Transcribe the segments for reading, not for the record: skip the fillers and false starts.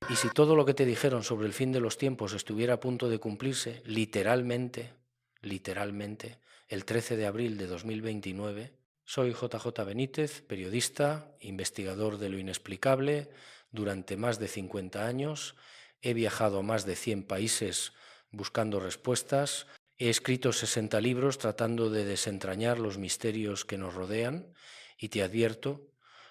Y si todo lo que te dijeron sobre el fin de los tiempos estuviera a punto de cumplirse, literalmente, el 13 de abril de 2029, soy JJ Benítez, periodista, investigador de lo inexplicable. Durante más de 50 años he viajado a más de 100 países buscando respuestas. He escrito 60 libros tratando de desentrañar los misterios que nos rodean y te advierto,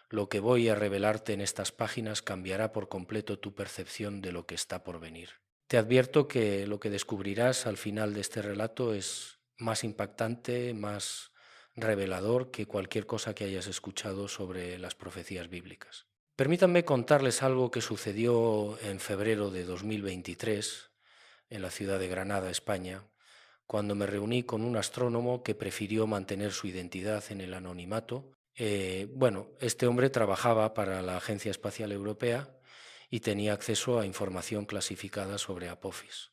lo que voy a revelarte en estas páginas cambiará por completo tu percepción de lo que está por venir. Te advierto que lo que descubrirás al final de este relato es más impactante, más revelador que cualquier cosa que hayas escuchado sobre las profecías bíblicas. Permítanme contarles algo que sucedió en febrero de 2023 en la ciudad de Granada, España, cuando me reuní con un astrónomo que prefirió mantener su identidad en el anonimato. Este hombre trabajaba para la Agencia Espacial Europea y tenía acceso a información clasificada sobre Apophis.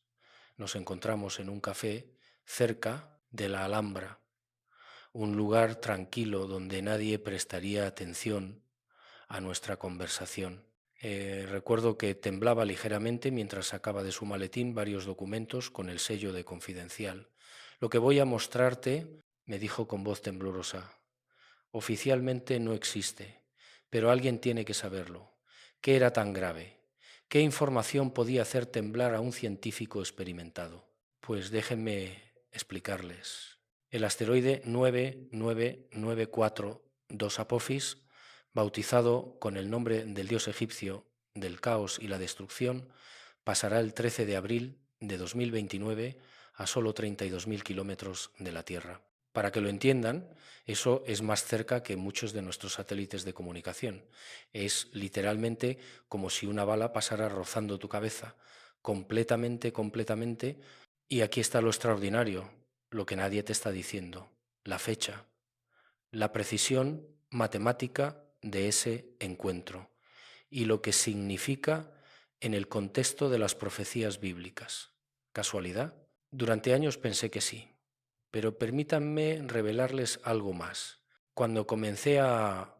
Nos encontramos en un café cerca de la Alhambra, un lugar tranquilo donde nadie prestaría atención a nuestra conversación. Recuerdo que temblaba ligeramente mientras sacaba de su maletín varios documentos con el sello de confidencial. Lo que voy a mostrarte, me dijo con voz temblorosa, oficialmente no existe, pero alguien tiene que saberlo. ¿Qué era tan grave? ¿Qué información podía hacer temblar a un científico experimentado? Pues déjenme explicarles. El asteroide 99942 Apophis, bautizado con el nombre del dios egipcio del caos y la destrucción, pasará el 13 de abril de 2029 a solo 32.000 kilómetros de la Tierra. Para que lo entiendan, eso es más cerca que muchos de nuestros satélites de comunicación. Es literalmente como si una bala pasara rozando tu cabeza, completamente. Y aquí está lo extraordinario, lo que nadie te está diciendo, la fecha, la precisión matemática de ese encuentro y lo que significa en el contexto de las profecías bíblicas. ¿Casualidad? Durante años pensé que sí, pero permítanme revelarles algo más. Cuando comencé a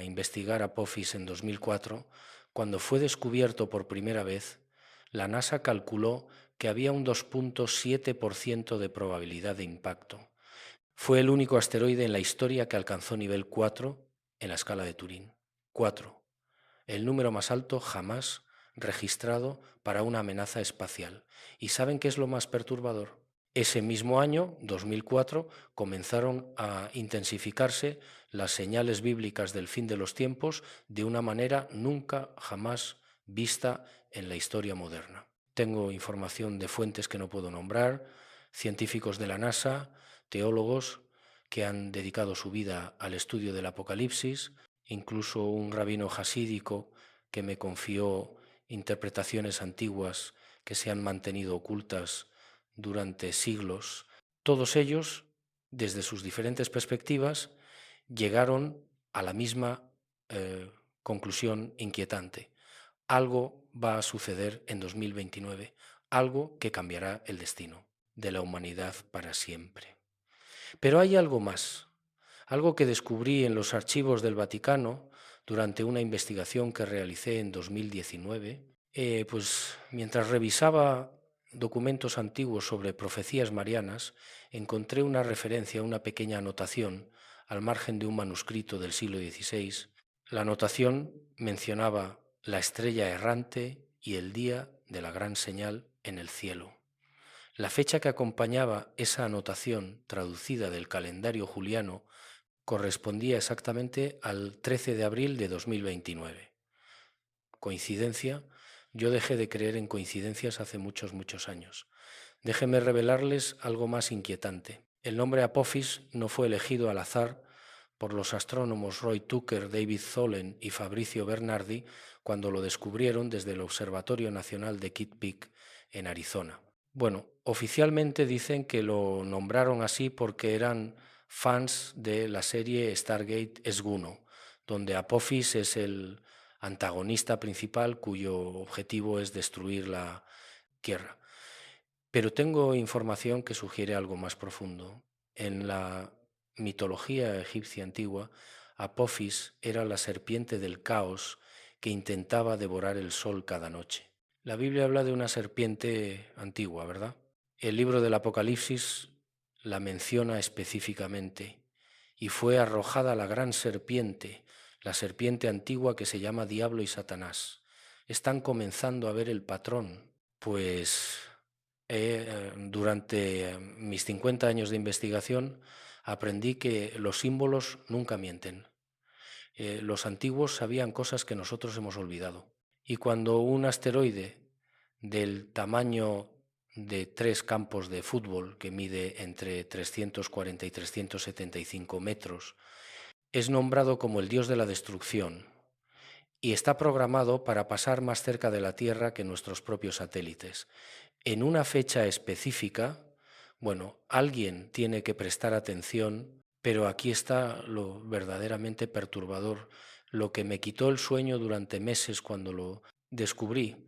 investigar Apophis en 2004, cuando fue descubierto por primera vez, la NASA calculó que había un 2,7% de probabilidad de impacto. Fue el único asteroide en la historia que alcanzó nivel 4 en la escala de Turing. 4, el número más alto jamás registrado para una amenaza espacial. ¿Y saben qué es lo más perturbador? Ese mismo año, 2004, comenzaron a intensificarse las señales bíblicas del fin de los tiempos de una manera nunca jamás vista en la historia moderna. Tengo información de fuentes que no puedo nombrar, científicos de la NASA, teólogos que han dedicado su vida al estudio del Apocalipsis, incluso un rabino jasídico que me confió interpretaciones antiguas que se han mantenido ocultas durante siglos. Todos ellos, desde sus diferentes perspectivas, llegaron a la misma conclusión inquietante. Algo va a suceder en 2029, algo que cambiará el destino de la humanidad para siempre. Pero hay algo más, algo que descubrí en los archivos del Vaticano durante una investigación que realicé en 2019. Pues mientras revisaba documentos antiguos sobre profecías marianas, encontré una referencia, una pequeña anotación al margen de un manuscrito del siglo XVI. La anotación mencionaba la estrella errante y el día de la gran señal en el cielo. La fecha que acompañaba esa anotación traducida del calendario juliano correspondía exactamente al 13 de abril de 2029. ¿Coincidencia? Yo dejé de creer en coincidencias hace muchos años. Déjenme revelarles algo más inquietante. El nombre Apophis no fue elegido al azar por los astrónomos Roy Tucker, David Tholen y Fabrizio Bernardi cuando lo descubrieron desde el Observatorio Nacional de Kitt Peak en Arizona. Bueno, oficialmente dicen que lo nombraron así porque eran fans de la serie Stargate Esguno, donde Apophis es el antagonista principal cuyo objetivo es destruir la Tierra. Pero tengo información que sugiere algo más profundo. En la mitología egipcia antigua, Apophis era la serpiente del caos que intentaba devorar el sol cada noche. La Biblia habla de una serpiente antigua, ¿verdad? El libro del Apocalipsis la menciona específicamente. Y fue arrojada la gran serpiente, la serpiente antigua que se llama Diablo y Satanás. Están comenzando a ver el patrón, pues durante mis 50 años de investigación aprendí que los símbolos nunca mienten. Los antiguos sabían cosas que nosotros hemos olvidado. Y cuando un asteroide del tamaño de 3 campos de fútbol, que mide entre 340 y 375 metros, es nombrado como el dios de la destrucción y está programado para pasar más cerca de la Tierra que nuestros propios satélites. En una fecha específica, bueno, alguien tiene que prestar atención, pero aquí está lo verdaderamente perturbador, lo que me quitó el sueño durante meses cuando lo descubrí.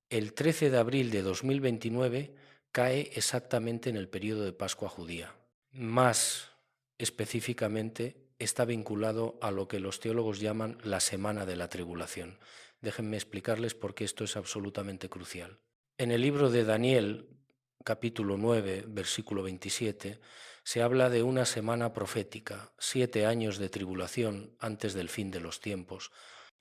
El 13 de abril de 2029 cae exactamente en el periodo de Pascua judía. Más específicamente está vinculado a lo que los teólogos llaman la semana de la tribulación. Déjenme explicarles por qué esto es absolutamente crucial. En el libro de Daniel, capítulo 9, versículo 27, se habla de una semana profética, 7 años de tribulación antes del fin de los tiempos.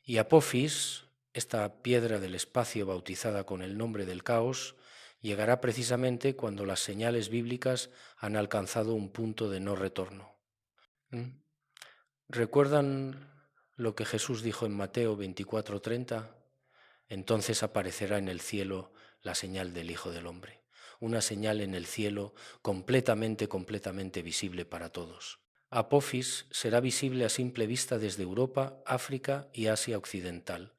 Y Apophis, esta piedra del espacio bautizada con el nombre del caos, llegará precisamente cuando las señales bíblicas han alcanzado un punto de no retorno. ¿Recuerdan lo que Jesús dijo en Mateo 24:30? Entonces aparecerá en el cielo la señal del Hijo del Hombre, una señal en el cielo completamente visible para todos. Apophis será visible a simple vista desde Europa, África y Asia Occidental.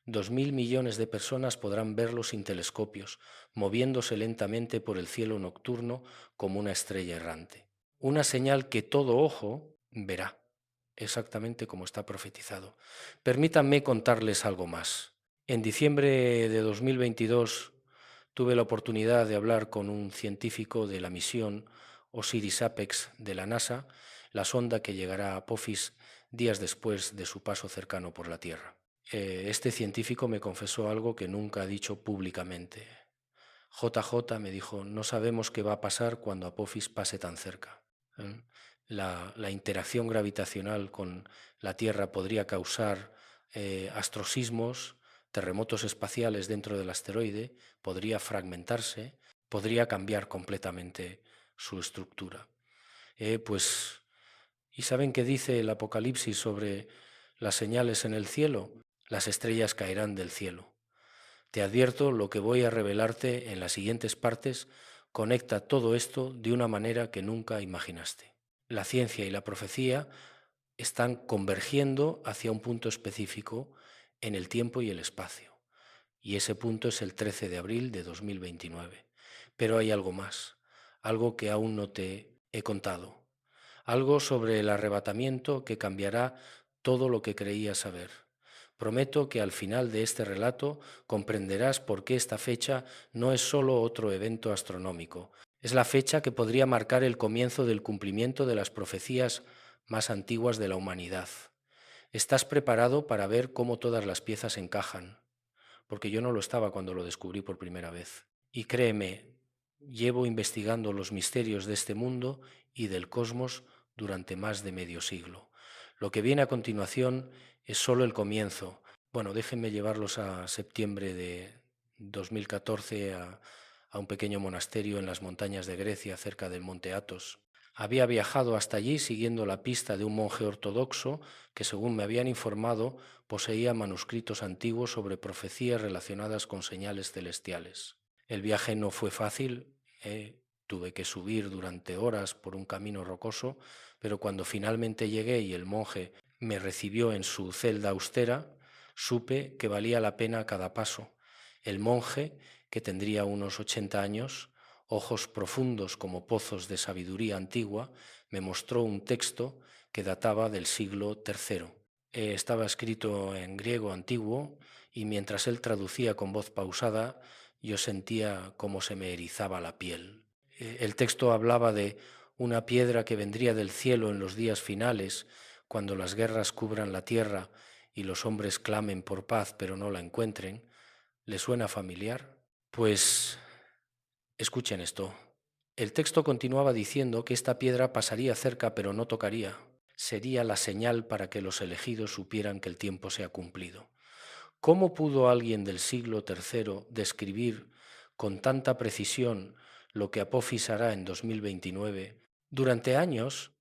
2.000 millones de personas podrán verlo sin telescopios, moviéndose lentamente por el cielo nocturno como una estrella errante. Una señal que todo ojo verá, exactamente como está profetizado. Permítanme contarles algo más. En diciembre de 2022 tuve la oportunidad de hablar con un científico de la misión Osiris-Apex de la NASA, la sonda que llegará a Apophis días después de su paso cercano por la Tierra. Este científico me confesó algo que nunca ha dicho públicamente. JJ me dijo, no sabemos qué va a pasar cuando Apophis pase tan cerca. La interacción gravitacional con la Tierra podría causar astrosismos, terremotos espaciales dentro del asteroide, podría fragmentarse, podría cambiar completamente su estructura. ¿Y saben qué dice el Apocalipsis sobre las señales en el cielo? Las estrellas caerán del cielo. Te advierto, lo que voy a revelarte en las siguientes partes conecta todo esto de una manera que nunca imaginaste. La ciencia y la profecía están convergiendo hacia un punto específico en el tiempo y el espacio. Y ese punto es el 13 de abril de 2029. Pero hay algo más, algo que aún no te he contado. Algo sobre el arrebatamiento que cambiará todo lo que creías saber. Prometo que al final de este relato comprenderás por qué esta fecha no es solo otro evento astronómico. Es la fecha que podría marcar el comienzo del cumplimiento de las profecías más antiguas de la humanidad. ¿Estás preparado para ver cómo todas las piezas encajan? Porque yo no lo estaba cuando lo descubrí por primera vez. Y créeme, llevo investigando los misterios de este mundo y del cosmos durante más de medio siglo. Lo que viene a continuación es solo el comienzo. Bueno, déjenme llevarlos a septiembre de 2014 a un pequeño monasterio en las montañas de Grecia, cerca del monte Athos. Había viajado hasta allí siguiendo la pista de un monje ortodoxo que, según me habían informado, poseía manuscritos antiguos sobre profecías relacionadas con señales celestiales. El viaje no fue fácil, tuve que subir durante horas por un camino rocoso, pero cuando finalmente llegué y el monje me recibió en su celda austera, supe que valía la pena cada paso. El monje, que tendría unos 80 años, ojos profundos como pozos de sabiduría antigua, me mostró un texto que databa del siglo III. Estaba escrito en griego antiguo y mientras él traducía con voz pausada, yo sentía cómo se me erizaba la piel. El texto hablaba de una piedra que vendría del cielo en los días finales, cuando las guerras cubran la tierra y los hombres clamen por paz pero no la encuentren, ¿le suena familiar? Pues escuchen esto. El texto continuaba diciendo que esta piedra pasaría cerca pero no tocaría. Sería la señal para que los elegidos supieran que el tiempo se ha cumplido. ¿Cómo pudo alguien del siglo III describir con tanta precisión lo que Apophis hará en 2029? Durante años,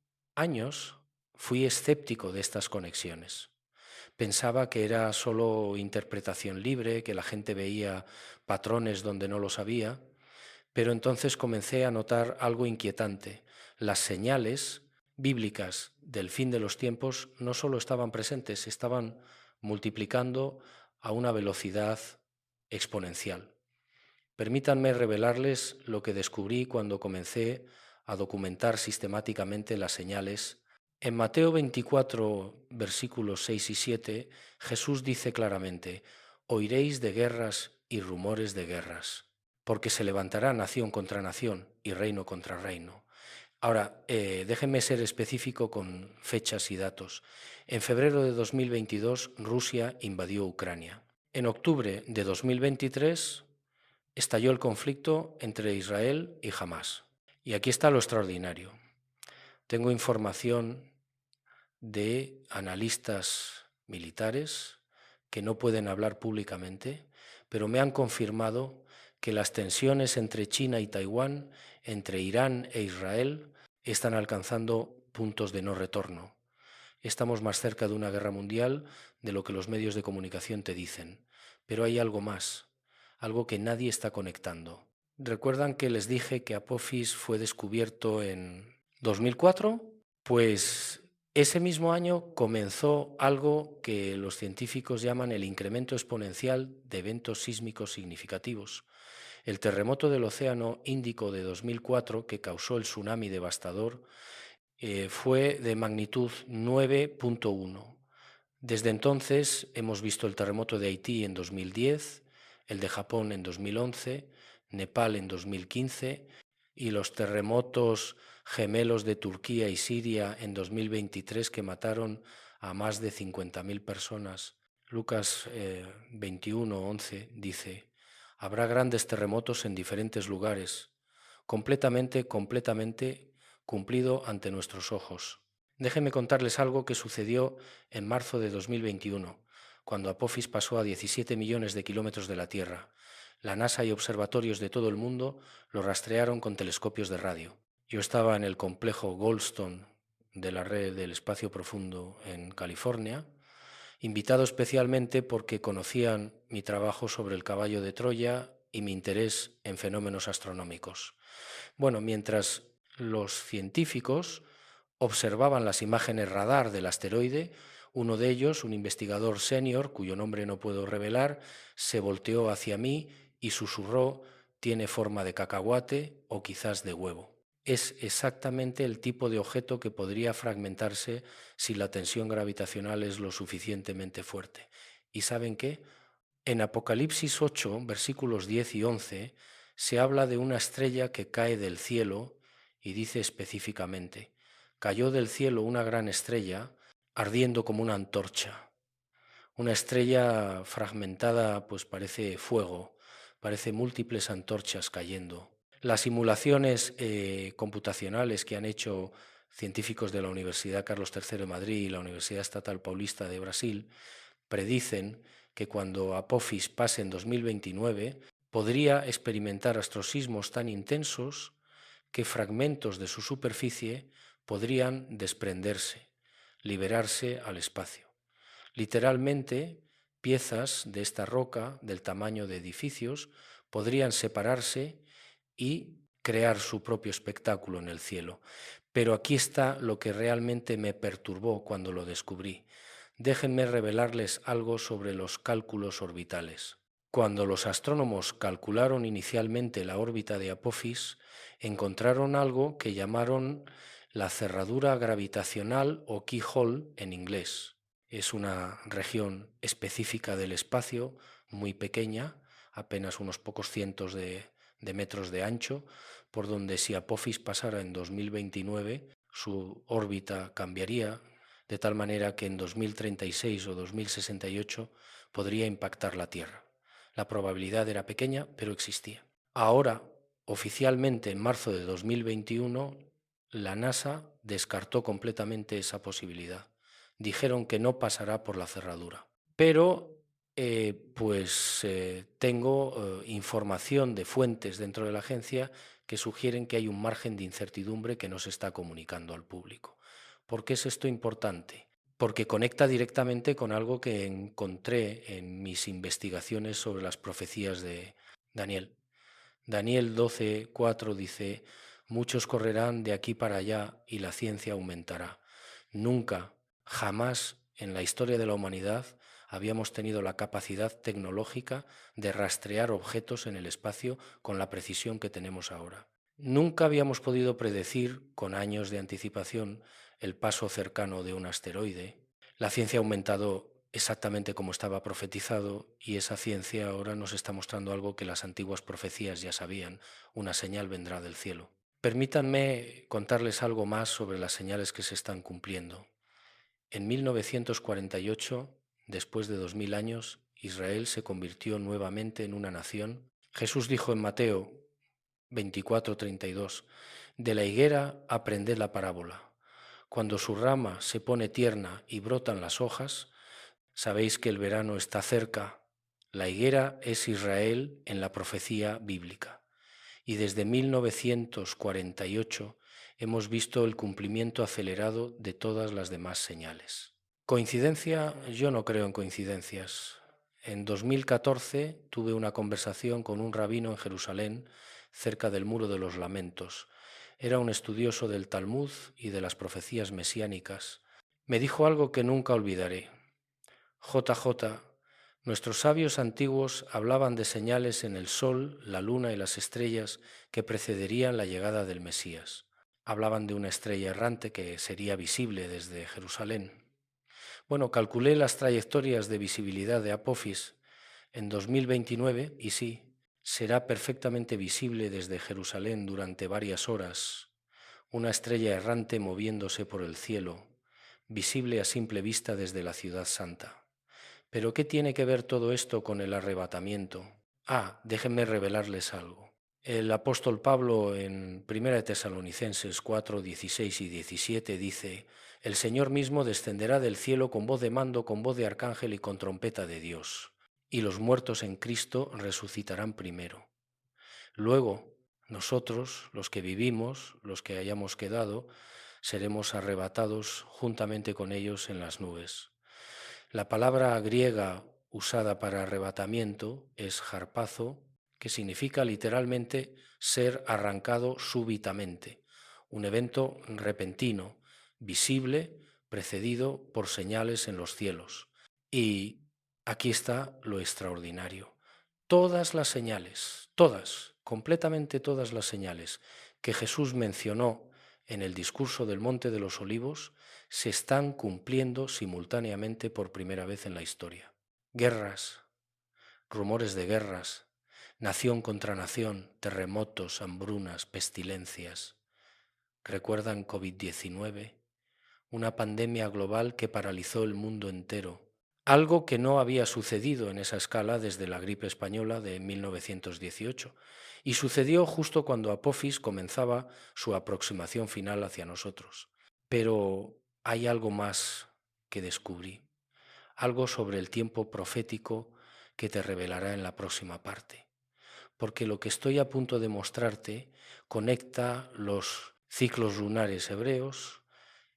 fui escéptico de estas conexiones. Pensaba que era solo interpretación libre, que la gente veía patrones donde no los había, pero entonces comencé a notar algo inquietante. Las señales bíblicas del fin de los tiempos no solo estaban presentes, estaban multiplicando a una velocidad exponencial. Permítanme revelarles lo que descubrí cuando comencé a documentar sistemáticamente las señales. En Mateo 24, versículos 6 y 7, Jesús dice claramente: «Oiréis de guerras y rumores de guerras, porque se levantará nación contra nación y reino contra reino». Ahora, déjenme ser específico con fechas y datos. En febrero de 2022, Rusia invadió Ucrania. En octubre de 2023, estalló el conflicto entre Israel y Hamás. Y aquí está lo extraordinario. Tengo información de analistas militares que no pueden hablar públicamente, pero me han confirmado que las tensiones entre China y Taiwán, entre Irán e Israel, están alcanzando puntos de no retorno. Estamos más cerca de una guerra mundial de lo que los medios de comunicación te dicen. Pero hay algo más, algo que nadie está conectando. ¿Recuerdan que les dije que Apophis fue descubierto en 2004? Pues ese mismo año comenzó algo que los científicos llaman el incremento exponencial de eventos sísmicos significativos. El terremoto del Océano Índico de 2004, que causó el tsunami devastador, fue de magnitud 9.1. Desde entonces hemos visto el terremoto de Haití en 2010, el de Japón en 2011, Nepal en 2015 y los terremotos gemelos de Turquía y Siria en 2023 que mataron a más de 50.000 personas. Lucas 21:11 dice: «Habrá grandes terremotos en diferentes lugares, completamente cumplido ante nuestros ojos». Déjenme contarles algo que sucedió en marzo de 2021, cuando Apophis pasó a 17 millones de kilómetros de la Tierra. La NASA y observatorios de todo el mundo lo rastrearon con telescopios de radio. Yo estaba en el complejo Goldstone de la red del espacio profundo en California, invitado especialmente porque conocían mi trabajo sobre el caballo de Troya y mi interés en fenómenos astronómicos. Bueno, mientras los científicos observaban las imágenes radar del asteroide, uno de ellos, un investigador senior, cuyo nombre no puedo revelar, se volteó hacia mí y susurró: «Tiene forma de cacahuate o quizás de huevo». Es exactamente el tipo de objeto que podría fragmentarse si la tensión gravitacional es lo suficientemente fuerte. ¿Y saben qué? En Apocalipsis 8, versículos 10 y 11, se habla de una estrella que cae del cielo y dice específicamente: «Cayó del cielo una gran estrella, ardiendo como una antorcha». Una estrella fragmentada, pues parece fuego, parece múltiples antorchas cayendo. Las simulaciones computacionales que han hecho científicos de la Universidad Carlos III de Madrid y la Universidad Estatal Paulista de Brasil predicen que cuando Apophis pase en 2029 podría experimentar astrosismos tan intensos que fragmentos de su superficie podrían desprenderse, liberarse al espacio. Literalmente, piezas de esta roca, del tamaño de edificios, podrían separarse y crear su propio espectáculo en el cielo. Pero aquí está lo que realmente me perturbó cuando lo descubrí. Déjenme revelarles algo sobre los cálculos orbitales. Cuando los astrónomos calcularon inicialmente la órbita de Apophis, encontraron algo que llamaron la cerradura gravitacional o keyhole en inglés. Es una región específica del espacio, muy pequeña, apenas unos pocos cientos de metros de ancho, por donde si Apophis pasara en 2029, su órbita cambiaría, de tal manera que en 2036 o 2068 podría impactar la Tierra. La probabilidad era pequeña, pero existía. Ahora, oficialmente, en marzo de 2021, la NASA descartó completamente esa posibilidad. Dijeron que no pasará por la cerradura. Pero tengo información de fuentes dentro de la agencia que sugieren que hay un margen de incertidumbre que no se está comunicando al público. ¿Por qué es esto importante? Porque conecta directamente con algo que encontré en mis investigaciones sobre las profecías de Daniel. Daniel 12:4 dice: muchos correrán de aquí para allá y la ciencia aumentará. Nunca, jamás en la historia de la humanidad habíamos tenido la capacidad tecnológica de rastrear objetos en el espacio con la precisión que tenemos ahora. Nunca habíamos podido predecir con años de anticipación el paso cercano de un asteroide. La ciencia ha aumentado exactamente como estaba profetizado, y esa ciencia ahora nos está mostrando algo que las antiguas profecías ya sabían: una señal vendrá del cielo. Permítanme contarles algo más sobre las señales que se están cumpliendo. En 1948, después de 2000 años, Israel se convirtió nuevamente en una nación. Jesús dijo en Mateo 24:32: de la higuera aprended la parábola. Cuando su rama se pone tierna y brotan las hojas, sabéis que el verano está cerca. La higuera es Israel en la profecía bíblica. Y desde 1948 hemos visto el cumplimiento acelerado de todas las demás señales. ¿Coincidencia? Yo no creo en coincidencias. En 2014 tuve una conversación con un rabino en Jerusalén, cerca del Muro de los Lamentos. Era un estudioso del Talmud y de las profecías mesiánicas. Me dijo algo que nunca olvidaré. JJ, nuestros sabios antiguos hablaban de señales en el sol, la luna y las estrellas que precederían la llegada del Mesías. Hablaban de una estrella errante que sería visible desde Jerusalén. Bueno, calculé las trayectorias de visibilidad de Apophis en 2029 y sí, será perfectamente visible desde Jerusalén durante varias horas, una estrella errante moviéndose por el cielo, visible a simple vista desde la ciudad santa. ¿Pero qué tiene que ver todo esto con el arrebatamiento? Déjenme revelarles algo. El apóstol Pablo en 1 Tesalonicenses 4, 16 y 17 dice: el Señor mismo descenderá del cielo con voz de mando, con voz de arcángel y con trompeta de Dios, y los muertos en Cristo resucitarán primero. Luego, nosotros, los que vivimos, los que hayamos quedado, seremos arrebatados juntamente con ellos en las nubes. La palabra griega usada para arrebatamiento es harpazo, que significa literalmente ser arrancado súbitamente, un evento repentino, visible, precedido por señales en los cielos. Y aquí está lo extraordinario. Todas las señales, todas, completamente todas las señales que Jesús mencionó en el discurso del Monte de los Olivos se están cumpliendo simultáneamente por primera vez en la historia. Guerras, rumores de guerras, nación contra nación, terremotos, hambrunas, pestilencias. ¿Recuerdan COVID-19? Una pandemia global que paralizó el mundo entero. Algo que no había sucedido en esa escala desde la gripe española de 1918, y sucedió justo cuando Apophis comenzaba su aproximación final hacia nosotros. Pero hay algo más que descubrí, algo sobre el tiempo profético que te revelará en la próxima parte, porque lo que estoy a punto de mostrarte conecta los ciclos lunares hebreos,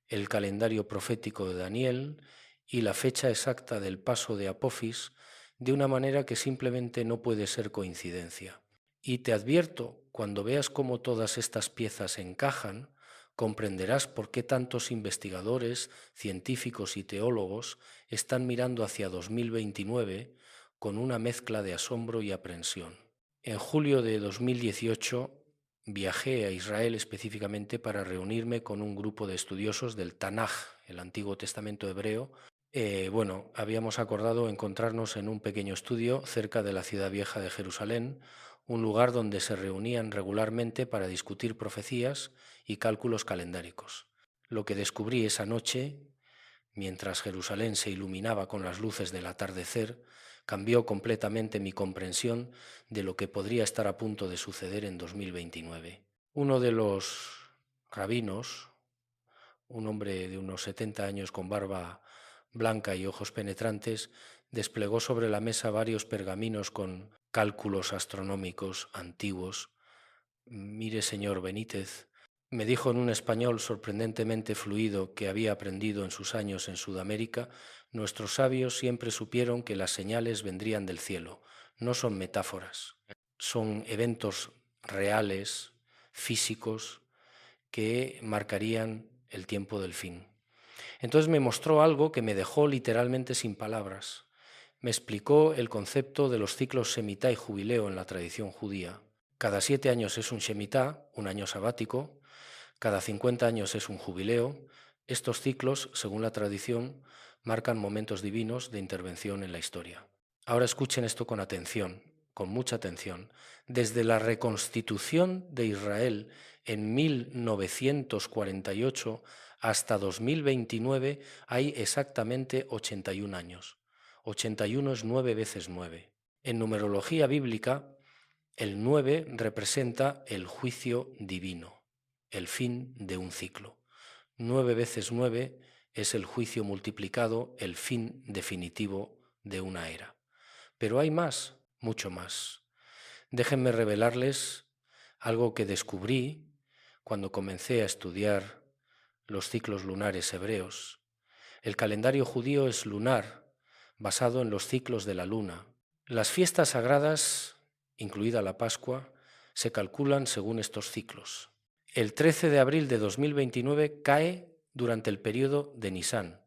el calendario profético de Daniel y la fecha exacta del paso de Apophis de una manera que simplemente no puede ser coincidencia. Y te advierto, cuando veas cómo todas estas piezas encajan, comprenderás por qué tantos investigadores, científicos y teólogos están mirando hacia 2029 con una mezcla de asombro y aprensión. En julio de 2018 viajé a Israel específicamente para reunirme con un grupo de estudiosos del Tanaj, el Antiguo Testamento hebreo. Habíamos acordado encontrarnos en un pequeño estudio cerca de la ciudad vieja de Jerusalén, un lugar donde se reunían regularmente para discutir profecías y cálculos calendáricos. Lo que descubrí esa noche mientras Jerusalén se iluminaba con las luces del atardecer, cambió completamente mi comprensión de lo que podría estar a punto de suceder en 2029. Uno de los rabinos, un hombre de unos 70 años con barba blanca y ojos penetrantes, desplegó sobre la mesa varios pergaminos con cálculos astronómicos antiguos. Mire, señor Benítez, me dijo en un español sorprendentemente fluido que había aprendido en sus años en Sudamérica, nuestros sabios siempre supieron que las señales vendrían del cielo, no son metáforas, son eventos reales, físicos, que marcarían el tiempo del fin. Entonces me mostró algo que me dejó literalmente sin palabras. Me explicó el concepto de los ciclos Shemitá y Jubileo en la tradición judía. Cada 7 años es un Shemitá, un año sabático, cada 50 años es un jubileo. Estos ciclos, según la tradición, marcan momentos divinos de intervención en la historia. Ahora escuchen esto con atención, con mucha atención. Desde la reconstitución de Israel en 1948 hasta 2029 hay exactamente 81 años. 81 es 9 veces 9. En numerología bíblica, el 9 representa el juicio divino, el fin de un ciclo. 9 veces 9 es el juicio multiplicado, el fin definitivo de una era. Pero hay más, mucho más. Déjenme revelarles algo que descubrí cuando comencé a estudiar los ciclos lunares hebreos. El calendario judío es lunar, basado en los ciclos de la luna. Las fiestas sagradas, incluida la Pascua, se calculan según estos ciclos. El 13 de abril de 2029 cae durante el periodo de Nisán,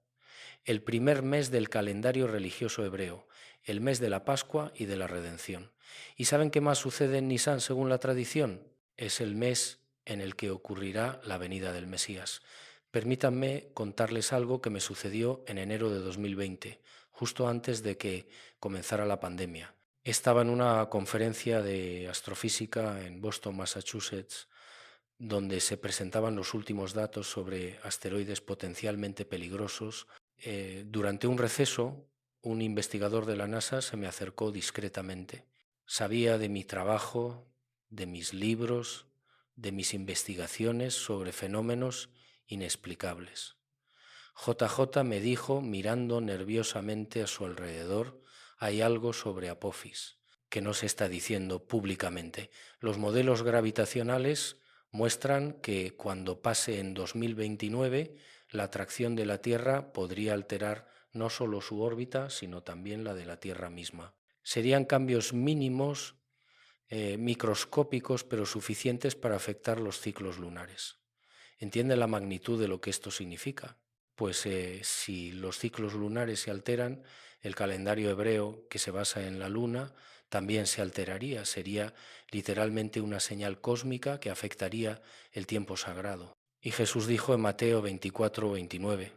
el primer mes del calendario religioso hebreo, el mes de la Pascua y de la Redención. ¿Y saben qué más sucede en Nisán según la tradición? Es el mes en el que ocurrirá la venida del Mesías. Permítanme contarles algo que me sucedió en enero de 2020, justo antes de que comenzara la pandemia. Estaba en una conferencia de astrofísica en Boston, Massachusetts, donde se presentaban los últimos datos sobre asteroides potencialmente peligrosos. Durante un receso, un investigador de la NASA se me acercó discretamente. Sabía de mi trabajo, de mis libros, de mis investigaciones sobre fenómenos inexplicables. JJ me dijo, mirando nerviosamente a su alrededor, hay algo sobre Apophis que no se está diciendo públicamente. Los modelos gravitacionales muestran que cuando pase en 2029, la atracción de la Tierra podría alterar no solo su órbita, sino también la de la Tierra misma. Serían cambios mínimos, microscópicos, pero suficientes para afectar los ciclos lunares. ¿Entienden la magnitud de lo que esto significa? Pues si los ciclos lunares se alteran, el calendario hebreo que se basa en la luna también se alteraría. Sería literalmente una señal cósmica que afectaría el tiempo sagrado. Y Jesús dijo en Mateo 24, 29,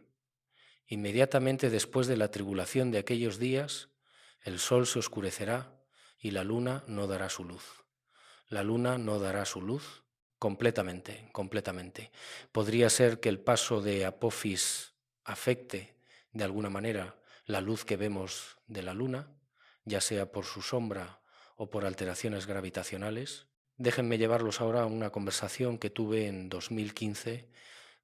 inmediatamente después de la tribulación de aquellos días, el sol se oscurecerá y la luna no dará su luz. La luna no dará su luz completamente, completamente. Podría ser que el paso de Apophis afecte de alguna manera la luz que vemos de la luna, ya sea por su sombra o por alteraciones gravitacionales. Déjenme llevarlos ahora a una conversación que tuve en 2015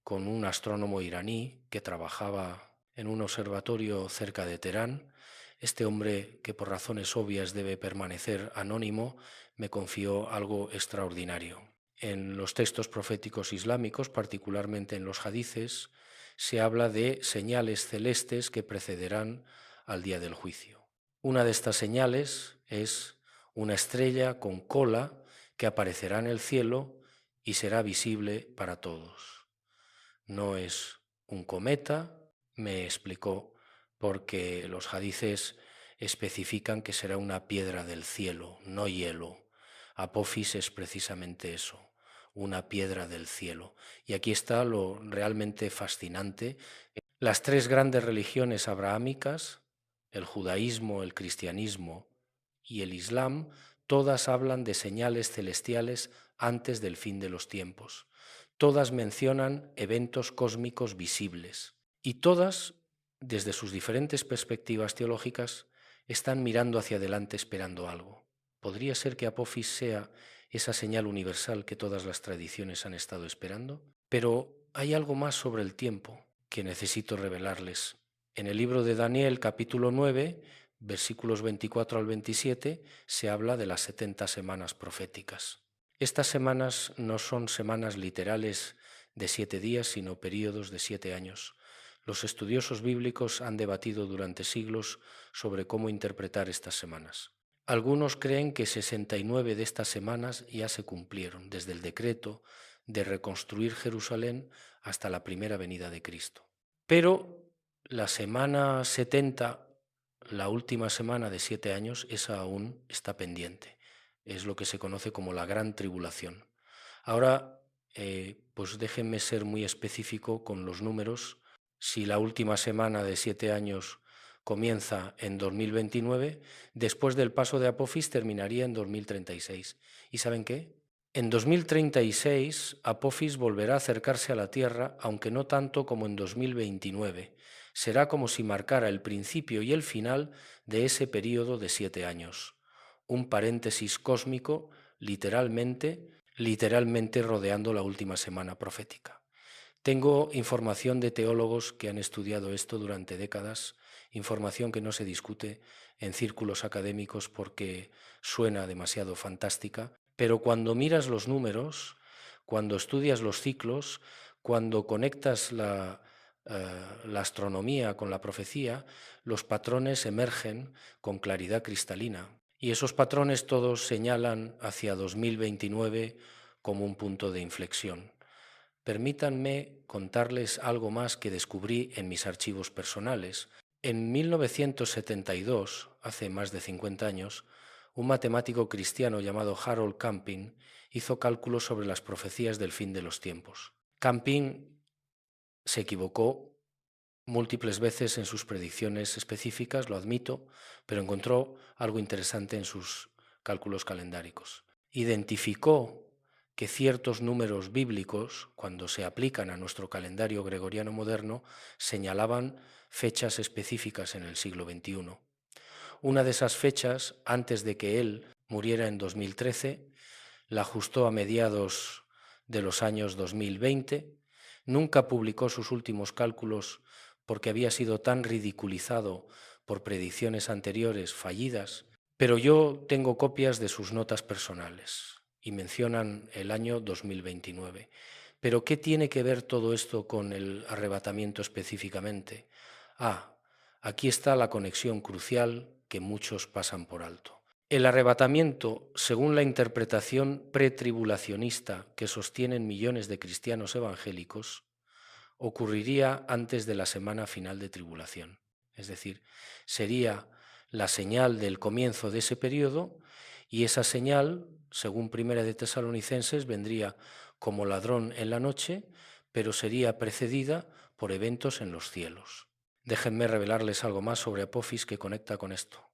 con un astrónomo iraní que trabajaba en un observatorio cerca de Teherán. Este hombre, que por razones obvias debe permanecer anónimo, me confió algo extraordinario. En los textos proféticos islámicos, particularmente en los hadices, se habla de señales celestes que precederán al día del juicio. Una de estas señales es una estrella con cola que aparecerá en el cielo y será visible para todos. No es un cometa, me explicó, porque los hadices especifican que será una piedra del cielo, no hielo. Apophis es precisamente eso, una piedra del cielo. Y aquí está lo realmente fascinante. Las tres grandes religiones abrahámicas, el judaísmo, el cristianismo y el islam, todas hablan de señales celestiales antes del fin de los tiempos. Todas mencionan eventos cósmicos visibles y todas desde sus diferentes perspectivas teológicas, están mirando hacia adelante esperando algo. ¿Podría ser que Apophis sea esa señal universal que todas las tradiciones han estado esperando? Pero hay algo más sobre el tiempo que necesito revelarles. En el libro de Daniel, capítulo 9, versículos 24 al 27, se habla de las 70 semanas proféticas. Estas semanas no son semanas literales de 7 días, sino períodos de 7 años. Los estudiosos bíblicos han debatido durante siglos sobre cómo interpretar estas semanas. Algunos creen que 69 de estas semanas ya se cumplieron, desde el decreto de reconstruir Jerusalén hasta la primera venida de Cristo. Pero la semana 70, la última semana de 7 años, esa aún está pendiente. Es lo que se conoce como la gran tribulación. Ahora, pues déjenme ser muy específico con los números. Si la última semana de 7 años comienza en 2029, después del paso de Apophis terminaría en 2036. ¿Y saben qué? En 2036, Apophis volverá a acercarse a la Tierra, aunque no tanto como en 2029. Será como si marcara el principio y el final de ese periodo de 7 años. Un paréntesis cósmico, literalmente rodeando la última semana profética. Tengo información de teólogos que han estudiado esto durante décadas, información que no se discute en círculos académicos porque suena demasiado fantástica, pero cuando miras los números, cuando estudias los ciclos, cuando conectas la astronomía con la profecía, los patrones emergen con claridad cristalina. Y esos patrones todos señalan hacia 2029 como un punto de inflexión. Permítanme contarles algo más que descubrí en mis archivos personales. En 1972, hace más de 50 años, un matemático cristiano llamado Harold Camping hizo cálculos sobre las profecías del fin de los tiempos. Camping se equivocó múltiples veces en sus predicciones específicas, lo admito, pero encontró algo interesante en sus cálculos calendáricos. Identificó que ciertos números bíblicos, cuando se aplican a nuestro calendario gregoriano moderno, señalaban fechas específicas en el siglo XXI. Una de esas fechas, antes de que él muriera en 2013, la ajustó a mediados de los años 2020. Nunca publicó sus últimos cálculos porque había sido tan ridiculizado por predicciones anteriores fallidas, pero yo tengo copias de sus notas personales y mencionan el año 2029. ¿Pero qué tiene que ver todo esto con el arrebatamiento específicamente? Aquí está la conexión crucial que muchos pasan por alto. El arrebatamiento, según la interpretación pretribulacionista que sostienen millones de cristianos evangélicos, ocurriría antes de la semana final de tribulación. Es decir, sería la señal del comienzo de ese periodo y esa señal, según Primera de Tesalonicenses, vendría como ladrón en la noche, pero sería precedida por eventos en los cielos. Déjenme revelarles algo más sobre Apophis que conecta con esto.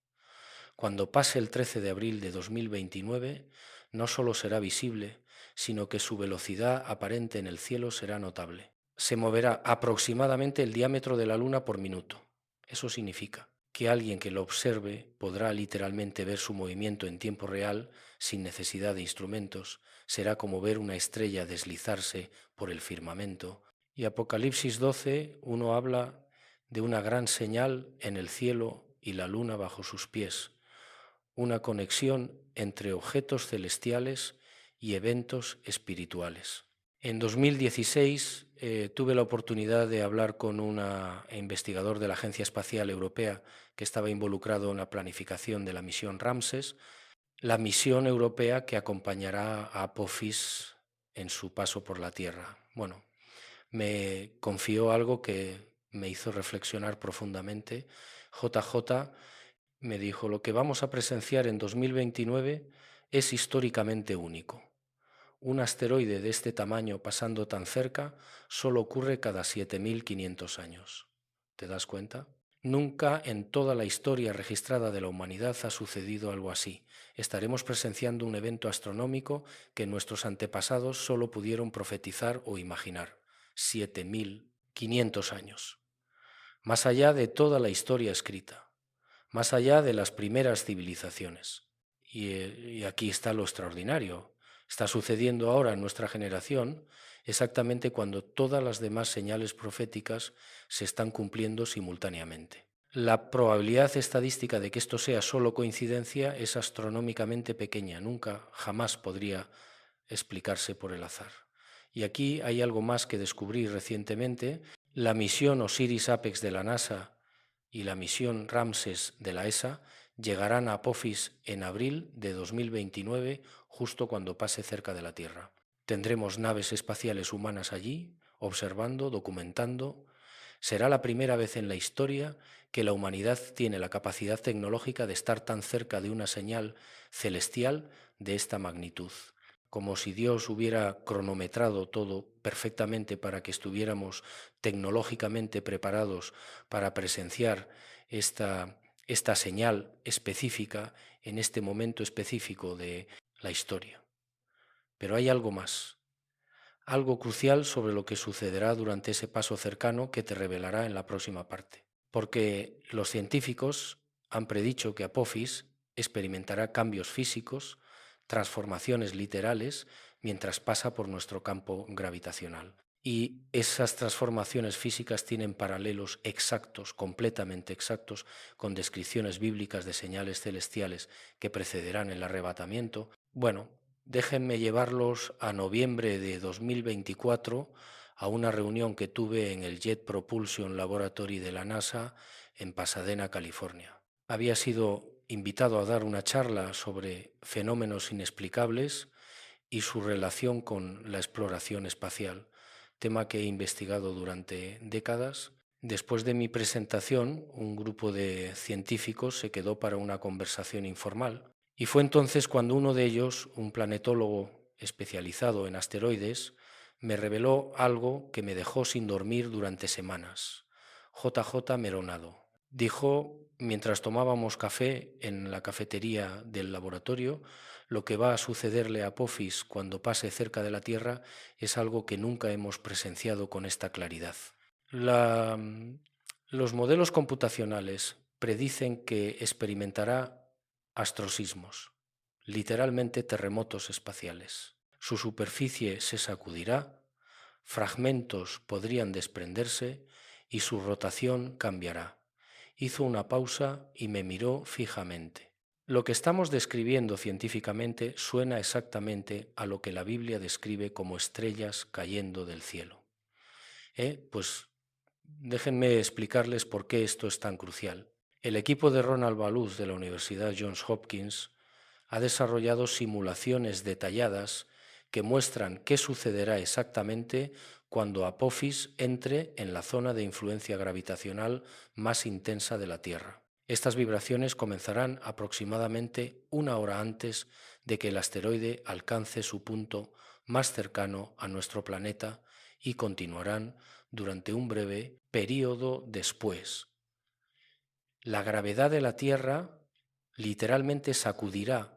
Cuando pase el 13 de abril de 2029, no solo será visible, sino que su velocidad aparente en el cielo será notable. Se moverá aproximadamente el diámetro de la Luna por minuto. Eso significa que alguien que lo observe podrá literalmente ver su movimiento en tiempo real sin necesidad de instrumentos. Será como ver una estrella deslizarse por el firmamento. Y Apocalipsis 12, uno habla de una gran señal en el cielo y la luna bajo sus pies. Una conexión entre objetos celestiales y eventos espirituales. En 2016 tuve la oportunidad de hablar con un investigador de la Agencia Espacial Europea que estaba involucrado en la planificación de la misión Ramses, la misión europea que acompañará a Apophis en su paso por la Tierra. Bueno, me confió algo que me hizo reflexionar profundamente. JJ me dijo: lo que vamos a presenciar en 2029 es históricamente único. Un asteroide de este tamaño pasando tan cerca solo ocurre cada 7.500 años. ¿Te das cuenta? Nunca en toda la historia registrada de la humanidad ha sucedido algo así. Estaremos presenciando un evento astronómico que nuestros antepasados solo pudieron profetizar o imaginar. 7.500 años. más allá de toda la historia escrita, más allá de las primeras civilizaciones. Y aquí está lo extraordinario. Está sucediendo ahora en nuestra generación exactamente cuando todas las demás señales proféticas se están cumpliendo simultáneamente. La probabilidad estadística de que esto sea solo coincidencia es astronómicamente pequeña, nunca, jamás podría explicarse por el azar. Y aquí hay algo más que descubrí recientemente. La misión Osiris-Apex de la NASA y la misión Ramses de la ESA llegarán a Apophis en abril de 2029, justo cuando pase cerca de la Tierra. Tendremos naves espaciales humanas allí, observando, documentando. Será la primera vez en la historia que la humanidad tiene la capacidad tecnológica de estar tan cerca de una señal celestial de esta magnitud. Como si Dios hubiera cronometrado todo perfectamente para que estuviéramos tecnológicamente preparados para presenciar esta señal específica en este momento específico de la historia. Pero hay algo más, algo crucial sobre lo que sucederá durante ese paso cercano que te revelará en la próxima parte. Porque los científicos han predicho que Apophis experimentará cambios físicos, transformaciones literales, mientras pasa por nuestro campo gravitacional. Y esas transformaciones físicas tienen paralelos exactos, completamente exactos, con descripciones bíblicas de señales celestiales que precederán el arrebatamiento. Bueno, déjenme llevarlos a noviembre de 2024 a una reunión que tuve en el Jet Propulsion Laboratory de la NASA en Pasadena, California. Había sido invitado a dar una charla sobre fenómenos inexplicables y su relación con la exploración espacial, tema que he investigado durante décadas. Después de mi presentación, un grupo de científicos se quedó para una conversación informal y fue entonces cuando uno de ellos, un planetólogo especializado en asteroides, me reveló algo que me dejó sin dormir durante semanas. JJ Meronado dijo, mientras tomábamos café en la cafetería del laboratorio, lo que va a sucederle a Apophis cuando pase cerca de la Tierra es algo que nunca hemos presenciado con esta claridad. Los modelos computacionales predicen que experimentará astrosismos, literalmente terremotos espaciales. Su superficie se sacudirá, fragmentos podrían desprenderse y su rotación cambiará. Hizo una pausa y me miró fijamente. Lo que estamos describiendo científicamente suena exactamente a lo que la Biblia describe como estrellas cayendo del cielo. Pues déjenme explicarles por qué esto es tan crucial. El equipo de Ronald Balouz de la Universidad Johns Hopkins ha desarrollado simulaciones detalladas que muestran qué sucederá exactamente cuando Apophis entre en la zona de influencia gravitacional más intensa de la Tierra. Estas vibraciones comenzarán aproximadamente una hora antes de que el asteroide alcance su punto más cercano a nuestro planeta y continuarán durante un breve periodo después. La gravedad de la Tierra literalmente sacudirá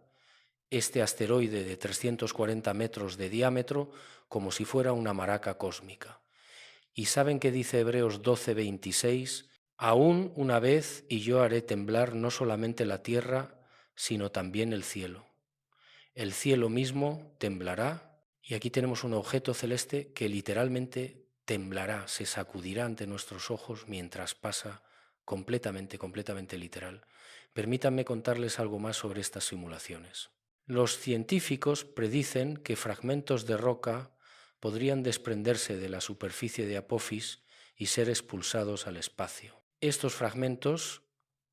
este asteroide de 340 metros de diámetro como si fuera una maraca cósmica. ¿Y saben qué dice Hebreos 12:26? Aún una vez y yo haré temblar no solamente la tierra, sino también el cielo. El cielo mismo temblará, y aquí tenemos un objeto celeste que literalmente temblará, se sacudirá ante nuestros ojos mientras pasa completamente literal. Permítanme contarles algo más sobre estas simulaciones. Los científicos predicen que fragmentos de roca podrían desprenderse de la superficie de Apophis y ser expulsados al espacio. Estos fragmentos,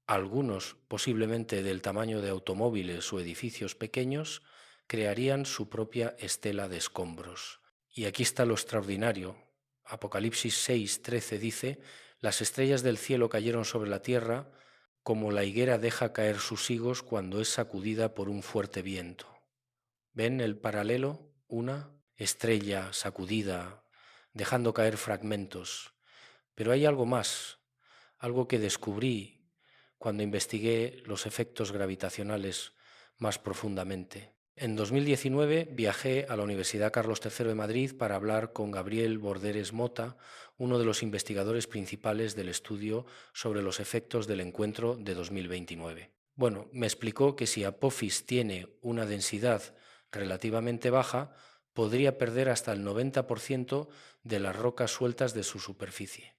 algunos posiblemente del tamaño de automóviles o edificios pequeños, crearían su propia estela de escombros. Y aquí está lo extraordinario. Apocalipsis 6:13 dice, las estrellas del cielo cayeron sobre la tierra como la higuera deja caer sus higos cuando es sacudida por un fuerte viento. ¿Ven el paralelo? Una estrella sacudida, dejando caer fragmentos. Pero hay algo más, algo que descubrí cuando investigué los efectos gravitacionales más profundamente. En 2019 viajé a la Universidad Carlos III de Madrid para hablar con Gabriel Borderes Mota, uno de los investigadores principales del estudio sobre los efectos del encuentro de 2029. Bueno, me explicó que si Apophis tiene una densidad relativamente baja, podría perder hasta el 90% de las rocas sueltas de su superficie.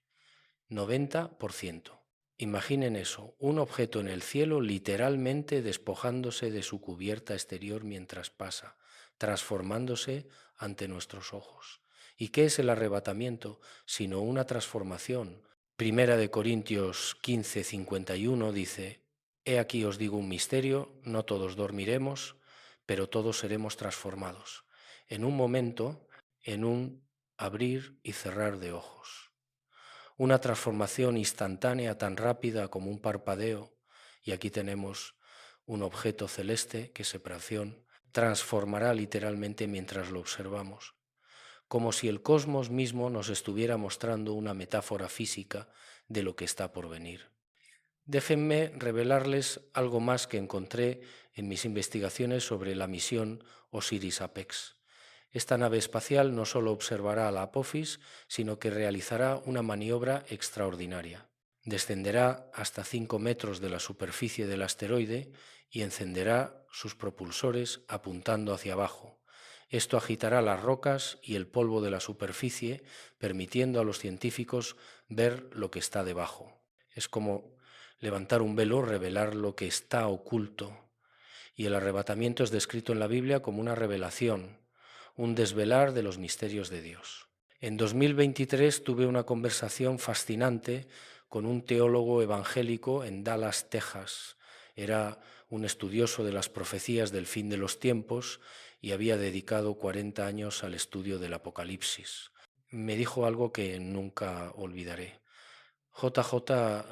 90%. Imaginen eso, un objeto en el cielo literalmente despojándose de su cubierta exterior mientras pasa, transformándose ante nuestros ojos. ¿Y qué es el arrebatamiento sino una transformación? Primera de Corintios 15, 51 dice: He aquí os digo un misterio, no todos dormiremos, pero todos seremos transformados. En un momento, en un abrir y cerrar de ojos. Una transformación instantánea tan rápida como un parpadeo, y aquí tenemos un objeto celeste que separación transformará literalmente mientras lo observamos, como si el cosmos mismo nos estuviera mostrando una metáfora física de lo que está por venir. Déjenme revelarles algo más que encontré en mis investigaciones sobre la misión Osiris-Apex. Esta nave espacial no solo observará a la Apophis, sino que realizará una maniobra extraordinaria. Descenderá hasta 5 metros de la superficie del asteroide y encenderá sus propulsores apuntando hacia abajo. Esto agitará las rocas y el polvo de la superficie, permitiendo a los científicos ver lo que está debajo. Es como levantar un velo, revelar lo que está oculto. Y el arrebatamiento es descrito en la Biblia como una revelación, un desvelar de los misterios de Dios. En 2023 tuve una conversación fascinante con un teólogo evangélico en Dallas, Texas. Era un estudioso de las profecías del fin de los tiempos y había dedicado 40 años al estudio del Apocalipsis. Me dijo algo que nunca olvidaré. JJ,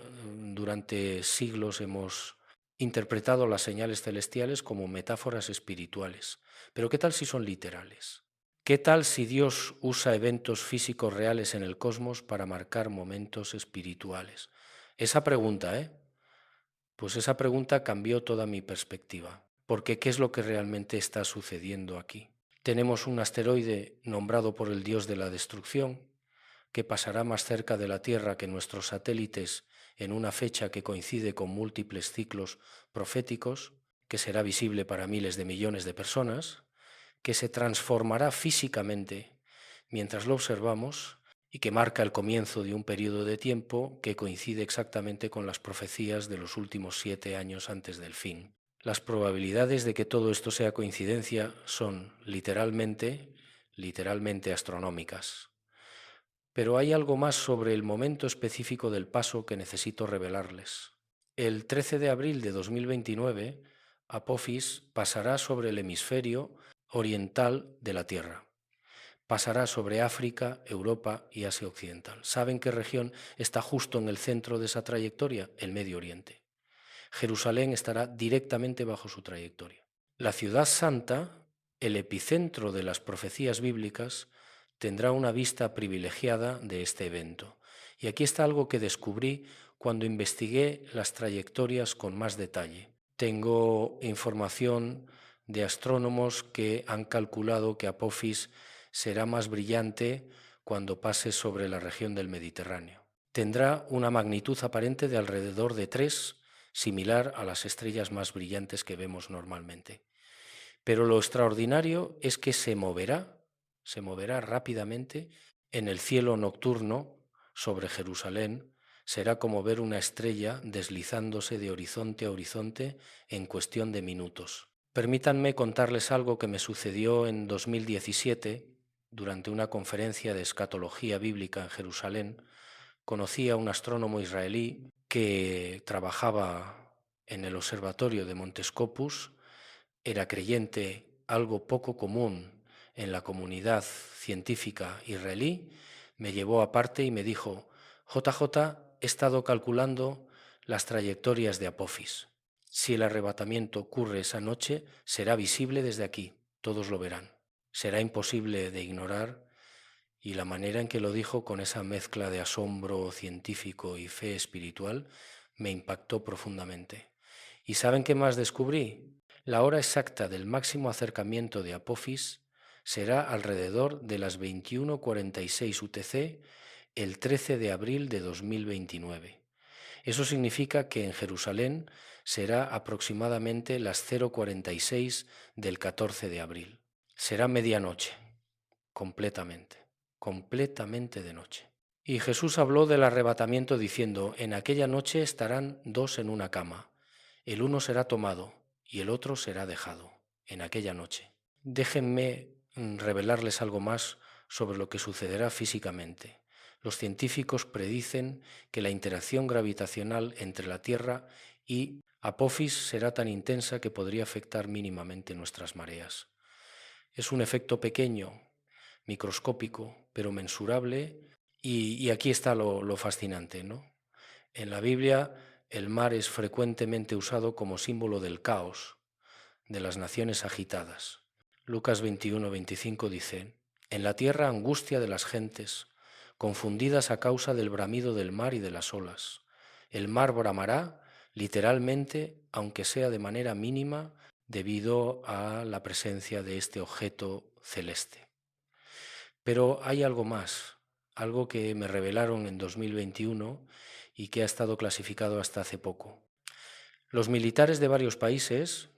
durante siglos hemos interpretado las señales celestiales como metáforas espirituales. Pero ¿qué tal si son literales? ¿Qué tal si Dios usa eventos físicos reales en el cosmos para marcar momentos espirituales? Esa pregunta, pues esa pregunta cambió toda mi perspectiva. Porque ¿qué es lo que realmente está sucediendo aquí? Tenemos un asteroide nombrado por el dios de la destrucción, que pasará más cerca de la Tierra que nuestros satélites en una fecha que coincide con múltiples ciclos proféticos, que será visible para miles de millones de personas, que se transformará físicamente mientras lo observamos y que marca el comienzo de un periodo de tiempo que coincide exactamente con las profecías de los últimos 7 años antes del fin. Las probabilidades de que todo esto sea coincidencia son literalmente astronómicas. Pero hay algo más sobre el momento específico del paso que necesito revelarles. El 13 de abril de 2029, Apophis pasará sobre el hemisferio oriental de la Tierra. Pasará sobre África, Europa y Asia Occidental. ¿Saben qué región está justo en el centro de esa trayectoria? El Medio Oriente. Jerusalén estará directamente bajo su trayectoria. La ciudad santa, el epicentro de las profecías bíblicas, tendrá una vista privilegiada de este evento. Y aquí está algo que descubrí cuando investigué las trayectorias con más detalle. Tengo información de astrónomos que han calculado que Apophis será más brillante cuando pase sobre la región del Mediterráneo. Tendrá una magnitud aparente de alrededor de 3, similar a las estrellas más brillantes que vemos normalmente. Pero lo extraordinario es que se moverá rápidamente en el cielo nocturno sobre Jerusalén. Será como ver una estrella deslizándose de horizonte a horizonte en cuestión de minutos. Permítanme contarles algo que me sucedió en 2017 durante una conferencia de escatología bíblica en Jerusalén. Conocí a un astrónomo israelí que trabajaba en el observatorio de Monte Scopus. Era creyente, algo poco común en la comunidad científica israelí. Me llevó aparte y me dijo: JJ, he estado calculando las trayectorias de Apophis. Si el arrebatamiento ocurre esa noche, será visible desde aquí, todos lo verán. Será imposible de ignorar. Y la manera en que lo dijo, con esa mezcla de asombro científico y fe espiritual, me impactó profundamente. ¿Y saben qué más descubrí? La hora exacta del máximo acercamiento de Apophis será alrededor de las 21:46 UTC el 13 de abril de 2029. Eso significa que en Jerusalén será aproximadamente las 0:46 del 14 de abril. Será medianoche, completamente de noche. Y Jesús habló del arrebatamiento diciendo: en aquella noche estarán dos en una cama, el uno será tomado y el otro será dejado, en aquella noche. Déjenme revelarles algo más sobre lo que sucederá físicamente. Los científicos predicen que la interacción gravitacional entre la Tierra y Apophis será tan intensa que podría afectar mínimamente nuestras mareas. Es un efecto pequeño, microscópico, pero mensurable, y aquí está lo fascinante, ¿no? En la Biblia, el mar es frecuentemente usado como símbolo del caos, de las naciones agitadas. Lucas 21:25 dice: en la tierra angustia de las gentes, confundidas a causa del bramido del mar y de las olas. El mar bramará, literalmente, aunque sea de manera mínima, debido a la presencia de este objeto celeste. Pero hay algo más, algo que me revelaron en 2021 y que ha estado clasificado hasta hace poco. Los militares de varios países,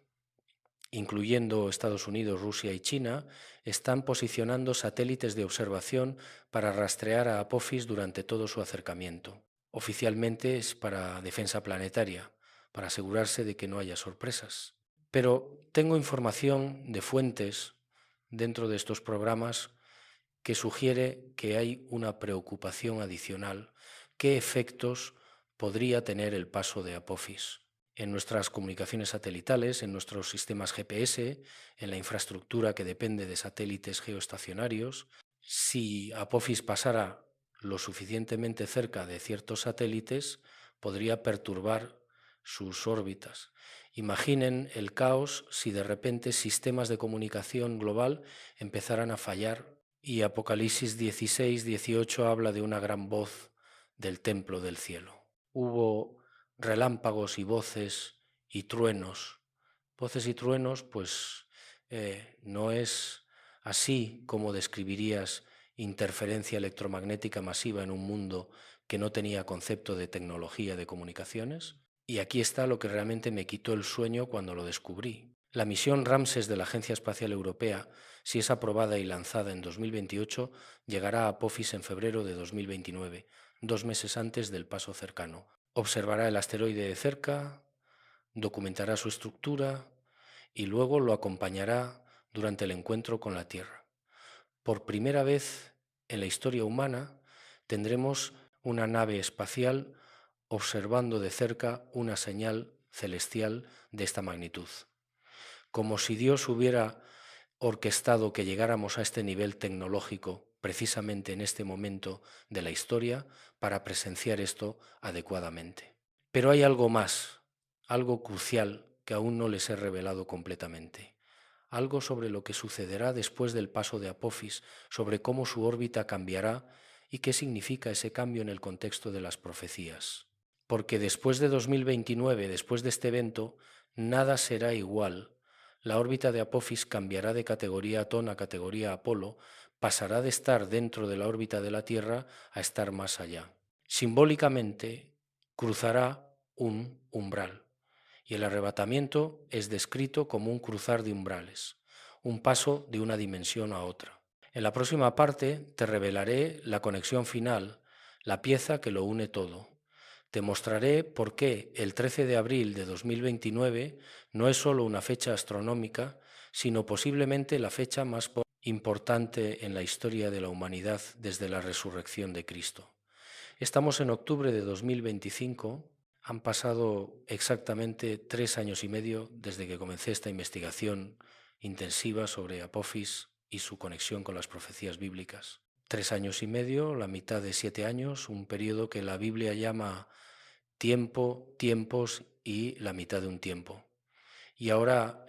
incluyendo Estados Unidos, Rusia y China, están posicionando satélites de observación para rastrear a Apophis durante todo su acercamiento. Oficialmente es para defensa planetaria, para asegurarse de que no haya sorpresas. Pero tengo información de fuentes dentro de estos programas que sugiere que hay una preocupación adicional. ¿Qué efectos podría tener el paso de Apophis en nuestras comunicaciones satelitales, en nuestros sistemas GPS, en la infraestructura que depende de satélites geoestacionarios? Si Apophis pasara lo suficientemente cerca de ciertos satélites, podría perturbar sus órbitas. Imaginen el caos si de repente sistemas de comunicación global empezaran a fallar. Y Apocalipsis 16-18 habla de una gran voz del templo del cielo. Hubo relámpagos y voces y truenos. Voces y truenos, pues no es así como describirías interferencia electromagnética masiva en un mundo que no tenía concepto de tecnología de comunicaciones. Y aquí está lo que realmente me quitó el sueño cuando lo descubrí. La misión Ramses de la Agencia Espacial Europea, si es aprobada y lanzada en 2028, llegará a Apophis en febrero de 2029, 2 meses antes del paso cercano. Observará el asteroide de cerca, documentará su estructura y luego lo acompañará durante el encuentro con la Tierra. Por primera vez en la historia humana tendremos una nave espacial observando de cerca una señal celestial de esta magnitud. Como si Dios hubiera orquestado que llegáramos a este nivel tecnológico precisamente en este momento de la historia para presenciar esto adecuadamente. Pero hay algo más, algo crucial que aún no les he revelado completamente. Algo sobre lo que sucederá después del paso de Apophis, sobre cómo su órbita cambiará y qué significa ese cambio en el contexto de las profecías. Porque después de 2029, después de este evento, nada será igual. La órbita de Apophis cambiará de categoría Atón a categoría Apolo, pasará de estar dentro de la órbita de la Tierra a estar más allá. Simbólicamente, cruzará un umbral, y el arrebatamiento es descrito como un cruzar de umbrales, un paso de una dimensión a otra. En la próxima parte te revelaré la conexión final, la pieza que lo une todo. Te mostraré por qué el 13 de abril de 2029 no es solo una fecha astronómica, sino posiblemente la fecha más importante en la historia de la humanidad desde la resurrección de Cristo. Estamos en octubre de 2025, han pasado exactamente 3 años y medio desde que comencé esta investigación intensiva sobre Apophis y su conexión con las profecías bíblicas. 3 años y medio, la mitad de 7 años, un periodo que la Biblia llama tiempo, tiempos y la mitad de un tiempo. Y ahora,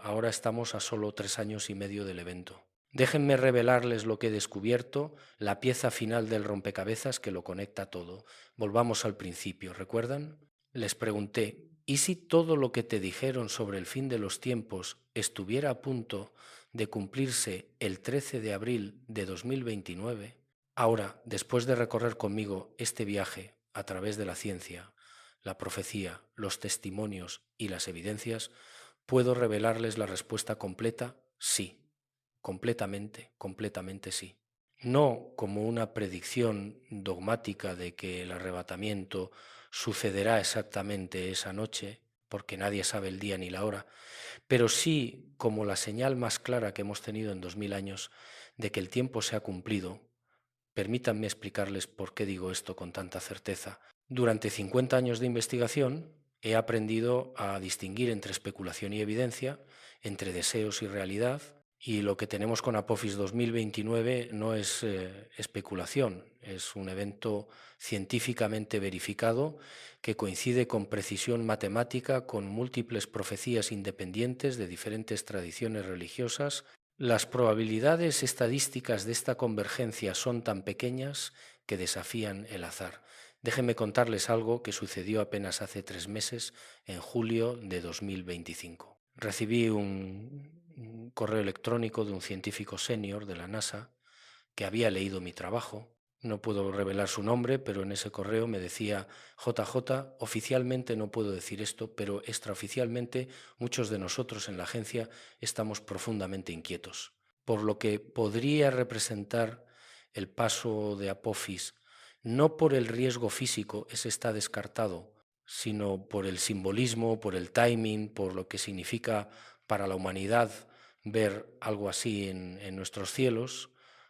ahora estamos a solo 3 años y medio del evento. Déjenme revelarles lo que he descubierto, la pieza final del rompecabezas que lo conecta todo. Volvamos al principio, ¿recuerdan? Les pregunté, ¿y si todo lo que te dijeron sobre el fin de los tiempos estuviera a punto de cumplirse el 13 de abril de 2029? Ahora, después de recorrer conmigo este viaje a través de la ciencia, la profecía, los testimonios y las evidencias, ¿puedo revelarles la respuesta completa? Sí, completamente, completamente sí. No como una predicción dogmática de que el arrebatamiento sucederá exactamente esa noche, porque nadie sabe el día ni la hora, pero sí como la señal más clara que hemos tenido en 2000 años de que el tiempo se ha cumplido. Permítanme explicarles por qué digo esto con tanta certeza. Durante 50 años de investigación he aprendido a distinguir entre especulación y evidencia, entre deseos y realidad, y lo que tenemos con Apophis 2029 no es especulación, es un evento científicamente verificado que coincide con precisión matemática, con múltiples profecías independientes de diferentes tradiciones religiosas. Las probabilidades estadísticas de esta convergencia son tan pequeñas que desafían el azar. Déjenme contarles algo que sucedió apenas hace 3 meses, en julio de 2025. Recibí un correo electrónico de un científico senior de la NASA que había leído mi trabajo. No puedo revelar su nombre, pero en ese correo me decía: JJ, oficialmente no puedo decir esto, pero extraoficialmente muchos de nosotros en la agencia estamos profundamente inquietos por lo que podría representar el paso de Apophis, no por el riesgo físico, ese está descartado, sino por el simbolismo, por el timing, por lo que significa para la humanidad ver algo así en nuestros cielos.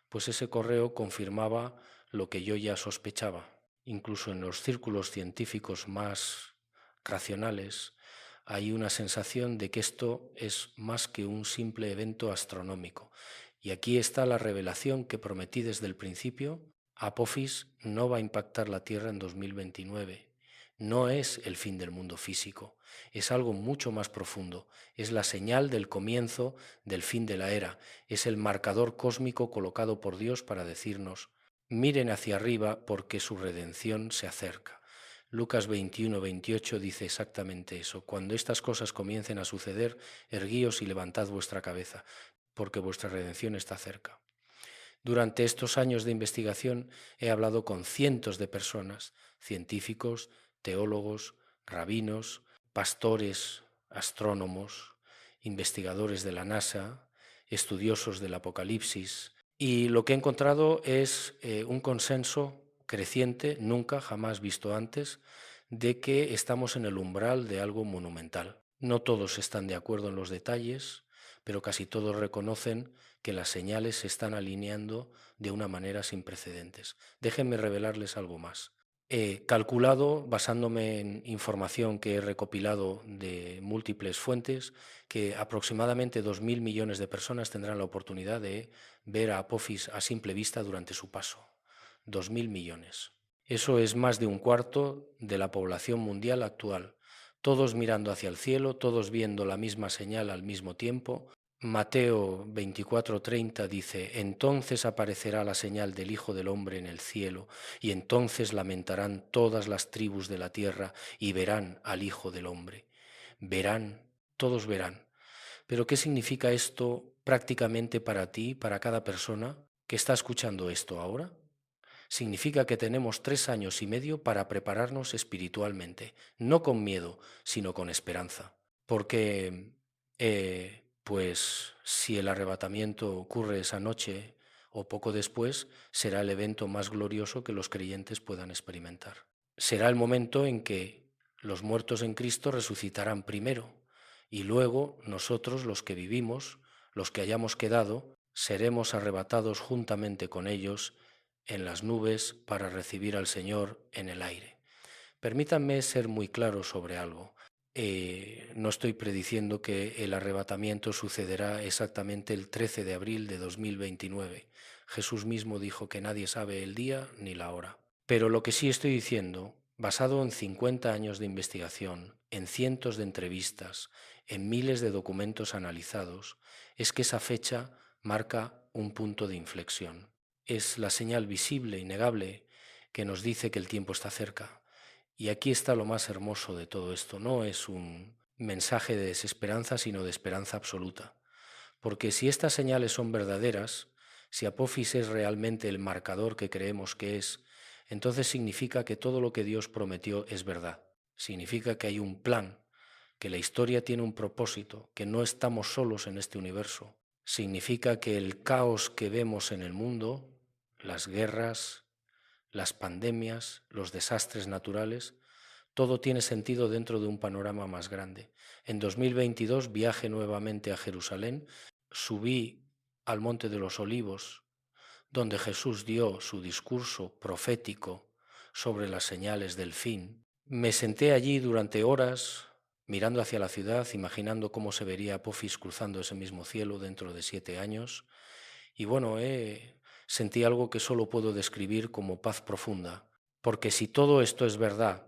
Pues ese correo confirmaba lo que yo ya sospechaba. Incluso en los círculos científicos más racionales hay una sensación de que esto es más que un simple evento astronómico. Y aquí está la revelación que prometí desde el principio. Apophis no va a impactar la Tierra en 2029. No es el fin del mundo físico, es algo mucho más profundo, es la señal del comienzo del fin de la era, es el marcador cósmico colocado por Dios para decirnos: miren hacia arriba porque su redención se acerca. Lucas 21-28 dice exactamente eso: cuando estas cosas comiencen a suceder, erguíos y levantad vuestra cabeza, porque vuestra redención está cerca. Durante estos años de investigación he hablado con cientos de personas, científicos, teólogos, rabinos, pastores, astrónomos, investigadores de la NASA, estudiosos del Apocalipsis, y lo que he encontrado es un consenso creciente, nunca jamás visto antes, de que estamos en el umbral de algo monumental. No todos están de acuerdo en los detalles, pero casi todos reconocen que las señales se están alineando de una manera sin precedentes. Déjenme revelarles algo más. He calculado, basándome en información que he recopilado de múltiples fuentes, que aproximadamente 2.000 millones de personas tendrán la oportunidad de ver a Apophis a simple vista durante su paso. 2.000 millones. Eso es más de un cuarto de la población mundial actual. Todos mirando hacia el cielo, todos viendo la misma señal al mismo tiempo. Mateo 24:30 dice: entonces aparecerá la señal del Hijo del Hombre en el cielo, y entonces lamentarán todas las tribus de la tierra y verán al Hijo del Hombre. Verán, todos verán. Pero ¿qué significa esto prácticamente para ti, para cada persona que está escuchando esto ahora? Significa que tenemos 3 años y medio para prepararnos espiritualmente, no con miedo, sino con esperanza. Porque, pues, si el arrebatamiento ocurre esa noche o poco después, será el evento más glorioso que los creyentes puedan experimentar. Será el momento en que los muertos en Cristo resucitarán primero y luego nosotros, los que vivimos, los que hayamos quedado, seremos arrebatados juntamente con ellos en las nubes para recibir al Señor en el aire. Permítanme ser muy claro sobre algo. No estoy prediciendo que el arrebatamiento sucederá exactamente el 13 de abril de 2029. Jesús mismo dijo que nadie sabe el día ni la hora. Pero lo que sí estoy diciendo, basado en 50 años de investigación, en cientos de entrevistas, en miles de documentos analizados, es que esa fecha marca un punto de inflexión. Es la señal visible, innegable, que nos dice que el tiempo está cerca. Y aquí está lo más hermoso de todo esto. No es un mensaje de desesperanza, sino de esperanza absoluta. Porque si estas señales son verdaderas, Si Apophis es realmente el marcador que creemos que es, entonces significa que todo lo que Dios prometió es verdad. Significa que hay un plan, que la historia tiene un propósito, que no estamos solos en este universo. Significa que el caos que vemos en el mundo, las guerras, las pandemias, los desastres naturales, todo tiene sentido dentro de un panorama más grande. En 2022 viajé nuevamente a Jerusalén, subí al Monte de los Olivos, donde Jesús dio su discurso profético sobre las señales del fin. Me senté allí durante horas, mirando hacia la ciudad, imaginando cómo se vería Apophis cruzando ese mismo cielo dentro de 7 años. Y bueno, sentí algo que solo puedo describir como paz profunda, porque si todo esto es verdad,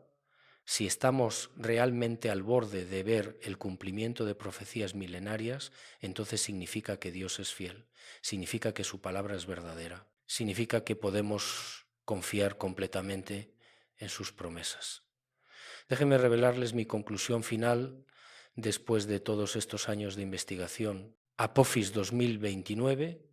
si estamos realmente al borde de ver el cumplimiento de profecías milenarias, entonces significa que Dios es fiel, significa que su palabra es verdadera, significa que podemos confiar completamente en sus promesas. Déjenme revelarles mi conclusión final después de todos estos años de investigación. Apophis 2029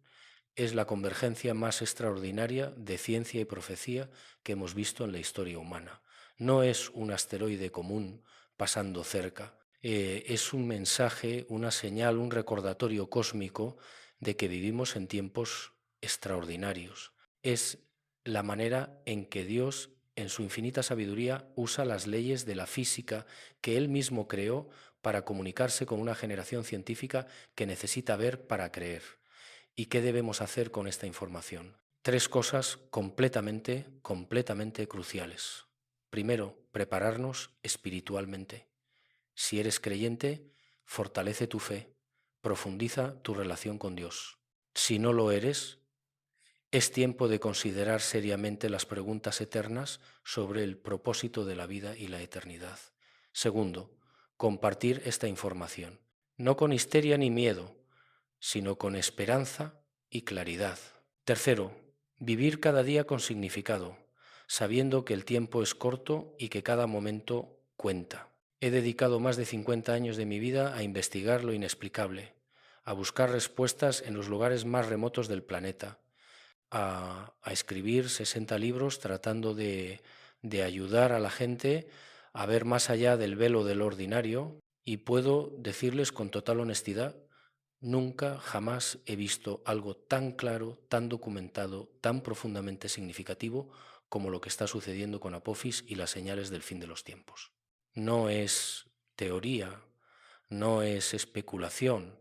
es la convergencia más extraordinaria de ciencia y profecía que hemos visto en la historia humana. No es un asteroide común pasando cerca, es un mensaje, una señal, un recordatorio cósmico de que vivimos en tiempos extraordinarios. Es la manera en que Dios, en su infinita sabiduría, usa las leyes de la física que Él mismo creó para comunicarse con una generación científica que necesita ver para creer. ¿Y qué debemos hacer con esta información? 3 cosas completamente cruciales. Primero, prepararnos espiritualmente. Si eres creyente, fortalece tu fe, profundiza tu relación con Dios. Si no lo eres, es tiempo de considerar seriamente las preguntas eternas sobre el propósito de la vida y la eternidad. Segundo, compartir esta información, no con histeria ni miedo, sino con esperanza y claridad. Tercero, vivir cada día con significado, sabiendo que el tiempo es corto y que cada momento cuenta. He dedicado más de 50 años de mi vida a investigar lo inexplicable, a buscar respuestas en los lugares más remotos del planeta, a escribir 60 libros tratando de ayudar a la gente a ver más allá del velo del ordinario, y puedo decirles con total honestidad, nunca, jamás he visto algo tan claro, tan documentado, tan profundamente significativo como lo que está sucediendo con Apophis y las señales del fin de los tiempos. No es teoría, no es especulación,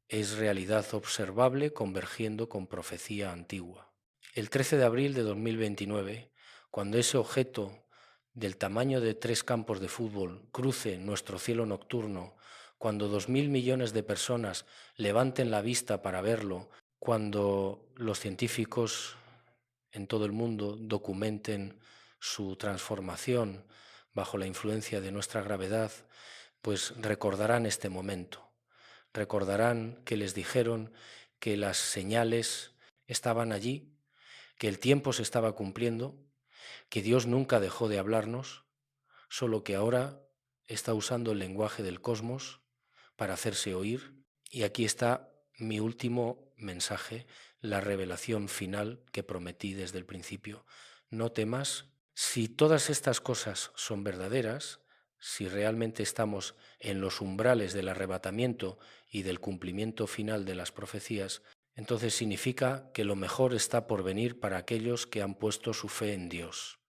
es realidad observable convergiendo con profecía antigua. El 13 de abril de 2029, cuando ese objeto del tamaño de 3 campos de fútbol cruce nuestro cielo nocturno, cuando 2.000 millones de personas levanten la vista para verlo, cuando los científicos en todo el mundo documenten su transformación bajo la influencia de nuestra gravedad, pues recordarán este momento. Recordarán que les dijeron que las señales estaban allí, que el tiempo se estaba cumpliendo, que Dios nunca dejó de hablarnos, solo que ahora está usando el lenguaje del cosmos para hacerse oír. Y aquí está mi último mensaje, la revelación final que prometí desde el principio. No temas. Si todas estas cosas son verdaderas, si realmente estamos en los umbrales del arrebatamiento y del cumplimiento final de las profecías, entonces significa que lo mejor está por venir para aquellos que han puesto su fe en Dios.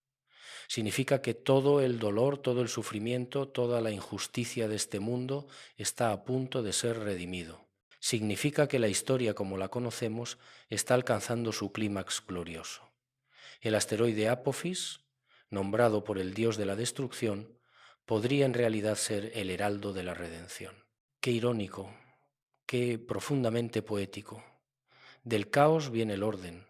Significa que todo el dolor, todo el sufrimiento, toda la injusticia de este mundo está a punto de ser redimido. Significa que la historia como la conocemos está alcanzando su clímax glorioso. El asteroide Apophis, nombrado por el dios de la destrucción, podría en realidad ser el heraldo de la redención. Qué irónico, qué profundamente poético. Del caos viene el orden,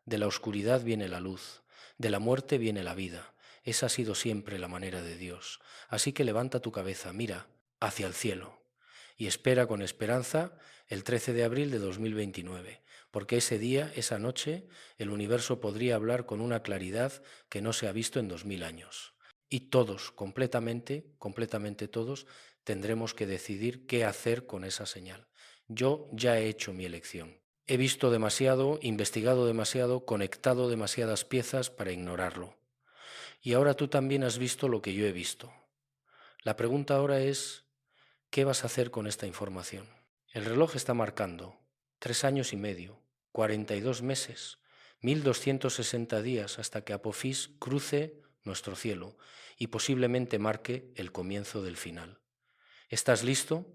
de la oscuridad viene la luz, de la muerte viene la vida. Esa ha sido siempre la manera de Dios. Así que levanta tu cabeza, mira hacia el cielo y espera con esperanza el 13 de abril de 2029, porque ese día, esa noche, el universo podría hablar con una claridad que no se ha visto en 2000 años. Y todos, completamente todos, tendremos que decidir qué hacer con esa señal. Yo ya he hecho mi elección. He visto demasiado, investigado demasiado, conectado demasiadas piezas para ignorarlo. Y ahora tú también has visto lo que yo he visto. La pregunta ahora es, ¿qué vas a hacer con esta información? El reloj está marcando 3 años y medio, 42 meses, 1260 días hasta que Apophis cruce nuestro cielo y posiblemente marque el comienzo del final. ¿Estás listo?